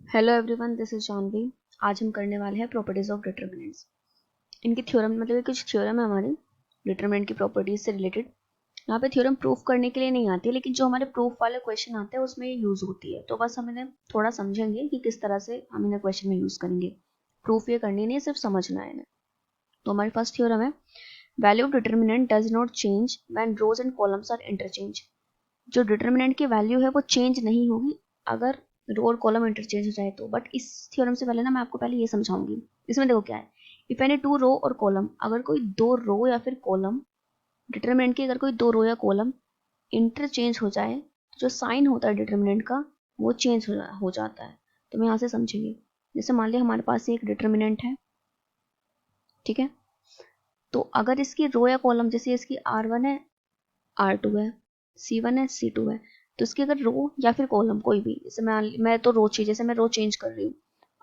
Hello everyone, this is Janvi. आज हम करने वाले हैं प्रॉपर्टीज ऑफ डिटर्मिनेंट्स। इनकी थ्योरम मतलब ये कुछ थ्योरम है हमारी डिटर्मिनेंट की प्रॉपर्टीज से रिलेटेड। यहाँ पे थ्योरम प्रूफ करने के लिए नहीं आती है, लेकिन जो हमारे प्रूफ वाले क्वेश्चन आते हैं उसमें ये यूज होती है। तो बस हम इन्हें थोड़ा समझेंगे कि किस तरह से हम इन्हें क्वेश्चन में यूज करेंगे। प्रूफ ये करनी नहीं, सिर्फ समझना है इन्हें। तो हमारी फर्स्ट थ्योरम है, value of determinant does not change when rows and columns are interchange. जो डिटर्मिनेंट की वैल्यू है वो चेंज नहीं होगी अगर रो और कॉलम इंटरचेंज हो जाए तो। बट इस थ्योरम से पहले ना मैं आपको पहले ये समझाऊंगी। इसमें देखो क्या है, इफ एनी टू रो और कॉलम, अगर कोई दो रो या फिर कॉलम, डिटर्मिनेंट की अगर कोई दो रो या कॉलम इंटरचेंज हो जाए तो जो साइन होता है डिटर्मिनेंट का वो चेंज हो जाता है। तो मैं यहाँ से समझेंगे। जैसे मान लिया हमारे पास एक डिटर्मिनेंट है, ठीक है। तो अगर इसकी रो या कॉलम, जैसे इसकी R1 है, R2 है, C1 है, C2 है, तो इसकी अगर रो या फिर कॉलम कोई भी, जैसे मैं तो रो चाहिए, जैसे मैं रो चेंज कर रही हूँ,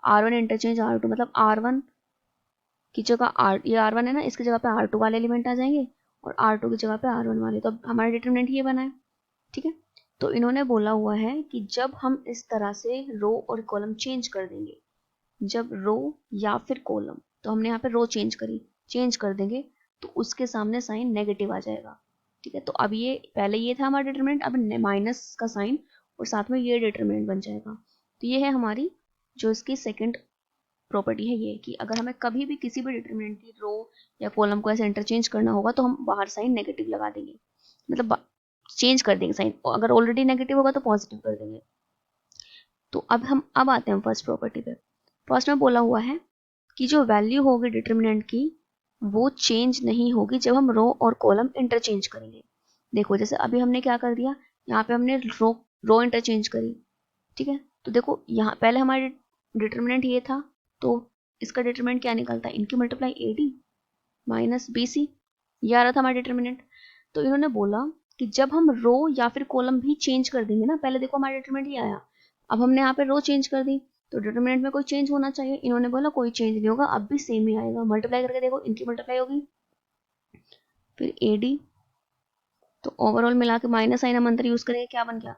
R1 इंटरचेंज R2, मतलब R1 की जगह ये R1 है ना, इसकी जगह पे R2 वाले एलिमेंट आ जाएंगे और R2 की जगह पे R1 वाले। तो अब हमारा डिटरमिनेंट ये बना है, ठीक है। तो इन्होंने बोला हुआ है कि जब हम इस तरह से रो और कॉलम चेंज कर देंगे, जब रो या फिर कॉलम, तो हमने यहाँ पे रो चेंज कर देंगे तो उसके सामने साइन नेगेटिव आ जाएगा, ठीक है। तो अब ये पहले ये था हमारा डिटरमिनेंट, अब माइनस का साइन और साथ में ये डिटरमिनेंट बन जाएगा। तो ये है हमारी जो इसकी सेकंड प्रॉपर्टी है, ये कि अगर हमें कभी भी किसी भी डिटरमिनेंट की रो या कॉलम को ऐसे इंटरचेंज करना होगा तो हम बाहर साइन नेगेटिव लगा देंगे, मतलब चेंज कर देंगे साइन। अगर ऑलरेडी नेगेटिव होगा तो पॉजिटिव कर देंगे। तो अब आते हैं फर्स्ट प्रॉपर्टी पे। फर्स्ट में बोला हुआ है कि जो वैल्यू होगी डिटरमिनेंट की वो चेंज नहीं होगी जब हम रो और कॉलम इंटरचेंज करेंगे। देखो जैसे अभी हमने क्या कर दिया, यहाँ पे हमने रो इंटरचेंज करी, ठीक है। तो देखो यहाँ पहले हमारे डिटरमिनेंट ये था, तो इसका डिटरमिनेंट क्या निकलता है, इनकी मल्टीप्लाई AD माइनस BC, ये आ रहा था हमारा डिटरमिनेंट। तो इन्होंने बोला कि जब हम रो या फिर कॉलम भी चेंज कर देंगे ना, पहले देखो हमारा डिटरमिनेंट ये आया, अब हमने यहाँ पे रो चेंज कर दी तो डिटरमिनेंट में कोई चेंज होना चाहिए। इन्होंने बोला कोई चेंज नहीं होगा, अब भी सेम ही आएगा। मल्टीप्लाई करके देखो, इनकी मल्टीप्लाई होगी फिर AD, तो ओवरऑल मिला के माइनस साइन हम अंदर यूज करेंगे, क्या बन गया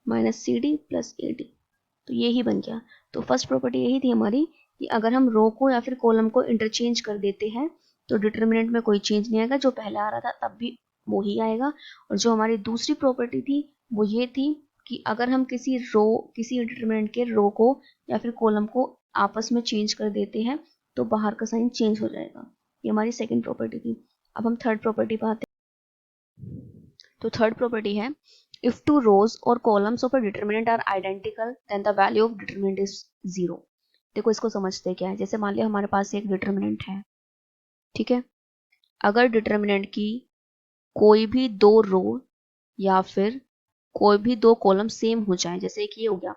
माइनस CD प्लस AD, तो ये ही बन गया। तो फर्स्ट प्रॉपर्टी यही थी हमारी कि अगर हम रो को या फिर कॉलम को इंटरचेंज कर देते हैं तो डिटरमिनेंट में कोई चेंज नहीं आएगा, जो पहले आ रहा था तब भी वो ही आएगा। और जो हमारी दूसरी प्रॉपर्टी थी वो ये थी कि अगर हम किसी डिटरमिनेंट के रो को या फिर कॉलम को आपस में चेंज कर देते हैं तो बाहर का साइन चेंज हो जाएगा। ये हमारी सेकेंड प्रॉपर्टी थी। अब हम थर्ड प्रॉपर्टी पे आते हैं। तो थर्ड प्रॉपर्टी है, if two rows or columns of a determinant are identical then the value of determinant is 0। देखो इसको समझते क्या है। जैसे मान लिया हमारे पास एक डिटरमिनेंट है, ठीक है। अगर डिटरमिनेंट की कोई भी दो रो या फिर कोई भी दो कॉलम सेम हो जाए, जैसे एक ये हो गया,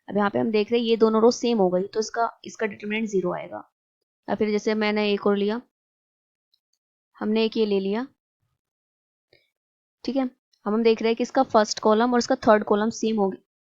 अब यहाँ पे हम देख रहे हैं ये दोनों रो सेम हो गई तो इसका डिटरमिनेंट 0 आएगा। या फिर जैसे मैंने एक और लिया, हमने एक ये ले लिया, ठीक है। हम देख रहे हैं कि इसका फर्स्ट कॉलम और इसका थर्ड कॉलम सेम हो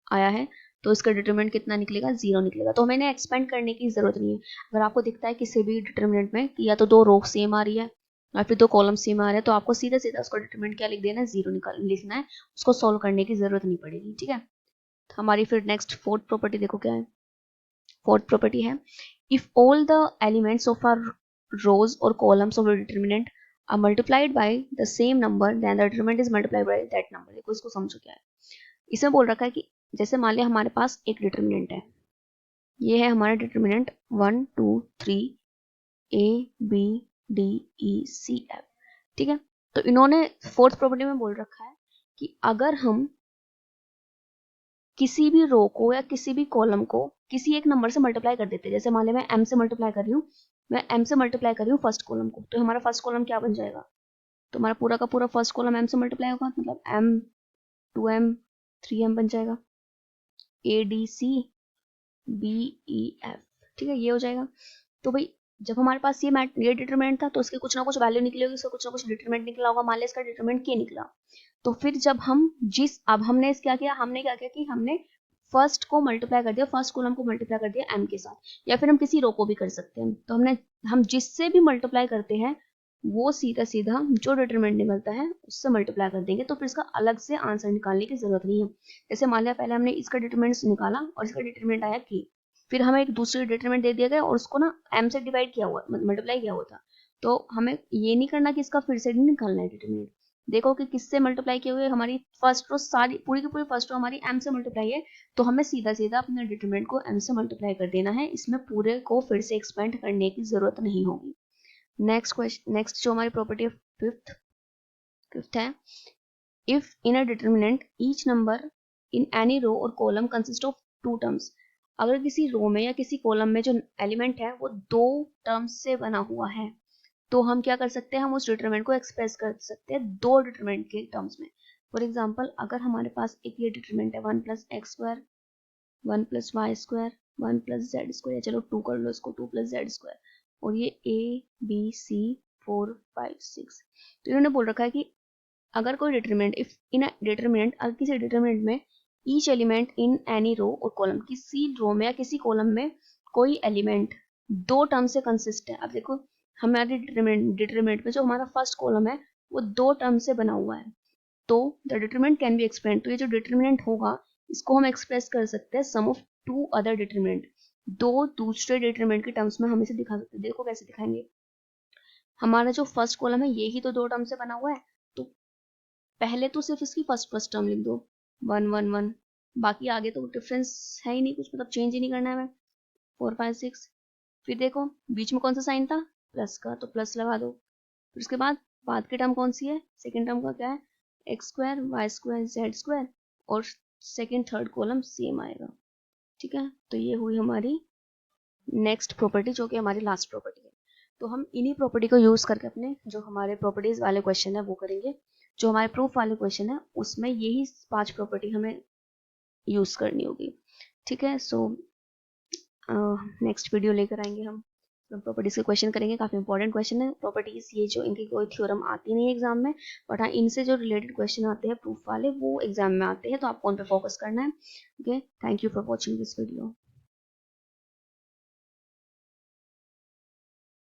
आया है, तो इसका डिटरमिनेंट कितना निकलेगा, 0 निकलेगा। तो हमें एक्सपेंड करने की जरूरत नहीं है। अगर आपको दिखता है किसी भी डिटरमिनेंट में कि या तो दो रो सेम आ रही है या फिर दो कॉलम सेम आ रहे हैं, तो आपको सीधा सीधा उसका डिटरमिनेंट क्या लिख देना है, 0 लिखना है। उसको सॉल्व करने की जरूरत नहीं पड़ेगी, ठीक है। तो हमारी फिर नेक्स्ट फोर्थ प्रॉपर्टी देखो क्या है। फोर्थ प्रॉपर्टी है, if all the elements of are rows or columns of a determinant are multiplied by the same number then the determinant is multiplied by that number। देखो इसको समझो क्या है। इसमें बोल रखा है कि जैसे मान लिया हमारे पास एक डिटरमिनेंट है, ये है हमारा डिटरमिनेंट 1 2 3 ABDECF, ठीक है। तो इन्होंने फोर्थ प्रॉपर्टी में बोल रखा है कि अगर हम किसी भी रो को या किसी भी कॉलम को किसी एक नंबर से मल्टीप्लाई कर देते हैं, जैसे मान लिया मैं M से मल्टीप्लाई कर रही हूँ, मैं M से मल्टीप्लाई कर रही हूँ फर्स्ट कॉलम को, तो हमारा फर्स्ट कॉलम क्या बन जाएगा, तो हमारा पूरा का पूरा फर्स्ट कॉलम M से मल्टीप्लाई होगा, मतलब M 2M 3M बन जाएगा, ADCBEF, ठीक है, ये हो जाएगा। तो भाई जब हमारे पास ये डिटरमिनेंट था तो उसकी कुछ ना कुछ वैल्यू निकली होगी, उसका कुछ ना कुछ डिटरमिनेंट निकला होगा। मान लिया इसका डिटरमिनेंट के निकला, तो फिर जब हम अब हमने क्या किया, कि हमने फर्स्ट को मल्टीप्लाई कर दिया, फर्स्ट कॉलम को मल्टीप्लाई कर दिया M के साथ, या फिर हम किसी रो को भी कर सकते हैं। तो हम जिससे भी मल्टीप्लाई करते हैं वो सीधा सीधा जो डिटरमिनेंट निकलता है उससे मल्टीप्लाई कर देंगे, तो फिर इसका अलग से आंसर निकालने की जरूरत नहीं है। जैसे मान लिया पहले हमने इसका डिटरमिनेंट निकाला और इसका डिटरमिनेंट आया K, फिर हमें एक दूसरी डिटरमिनेंट दे दिया गया और उसको ना m से डिवाइड किया हुआ मल्टीप्लाई किया हुआ था, तो हमें ये नहीं करना कि इसका फिर से नहीं निकालना है डिटरमिनेंट। देखो कि किससे मल्टीप्लाई किए हुए, हमारी फर्स्ट रो सारी पूरी की पूरी फर्स्ट रो हमारी m से मल्टीप्लाई है, तो हमें सीधा सीधा अपने डिटरमिनेंट को m से मल्टीप्लाई कर देना है, इसमें पूरे को फिर से एक्सपेंड करने की जरूरत नहीं होगी। नेक्स्ट जो हमारी प्रॉपर्टी फिफ्थ है, if in a determinant each number in any row और column consist of two terms, अगर किसी रो में या किसी कॉलम में जो एलिमेंट है वो दो टर्म्स से बना हुआ है, तो हम क्या कर सकते हैं, हम उस डिटरमिनेंट को एक्सप्रेस कर सकते हैं दो डिटरमिनेंट के टर्म्स में। फॉर एग्जांपल, अगर हमारे पास एक ये डिटरमिनेंट है 1 + x² 1 + y², 1 + z², या चलो 2 कर लो इसको, 2 + z², और ये a b c 4 5 6, तो इन्होंने बोल रखा है कि अगर कोई determinant, if in a determinant, अगर किसी डिटरमिनेंट में each element in any row और कॉलम, किसी रो में या किसी कॉलम में कोई एलिमेंट दो टर्म से कंसिस्ट है। अब देखो हमारे डिटरमिनेंट में जो हमारा फर्स्ट कॉलम है वो दो टर्म से बना हुआ है, तो the determinant can be explain, तो ये जो डिटरमिनेंट होगा इसको हम एक्सप्रेस कर सकते हैं सम ऑफ टू अदर डिटरमिनेंट, दो दूसरे डिटरमिनेंट के टर्म्स में हम इसे दिखा सकते हैं। देखो कैसे दिखाएंगे, हमारा जो फर्स्ट कॉलम है यही तो दो टर्म से बना हुआ है, तो पहले तो सिर्फ इसकी फर्स्ट टर्म लिख दो 1 1 1, बाकी आगे तो डिफरेंस है ही नहीं कुछ, मतलब चेंज ही नहीं करना है हमें, 4 5 6, फिर देखो बीच में कौन सा साइन था, प्लस का, तो प्लस लगा दो, फिर उसके बाद की टर्म कौन सी है, सेकेंड टर्म का क्या है, x² y² z², और सेकेंड थर्ड कॉलम सेम आएगा। ठीक है, तो ये हुई हमारी नेक्स्ट प्रॉपर्टी, जो कि हमारी लास्ट प्रॉपर्टी है। तो हम इन्हीं प्रॉपर्टी को यूज करके अपने जो हमारे प्रॉपर्टीज वाले क्वेश्चन है वो करेंगे, जो हमारे प्रूफ वाले क्वेश्चन है उसमें यही 5 प्रॉपर्टी हमें यूज करनी होगी। ठीक है, सो नेक्स्ट वीडियो लेकर आएंगे हम प्रॉपर्टीज के क्वेश्चन करेंगे, काफी इंपॉर्टेंट क्वेश्चन है प्रॉपर्टीज, ये जो इनकी कोई थ्योरम आती नहीं है एग्जाम में, बट हाँ इनसे जो रिलेटेड क्वेश्चन आते हैं प्रूफ वाले वो एग्जाम में आते हैं, तो आपको उन पर फोकस करना है। Okay, thank you for watching this video.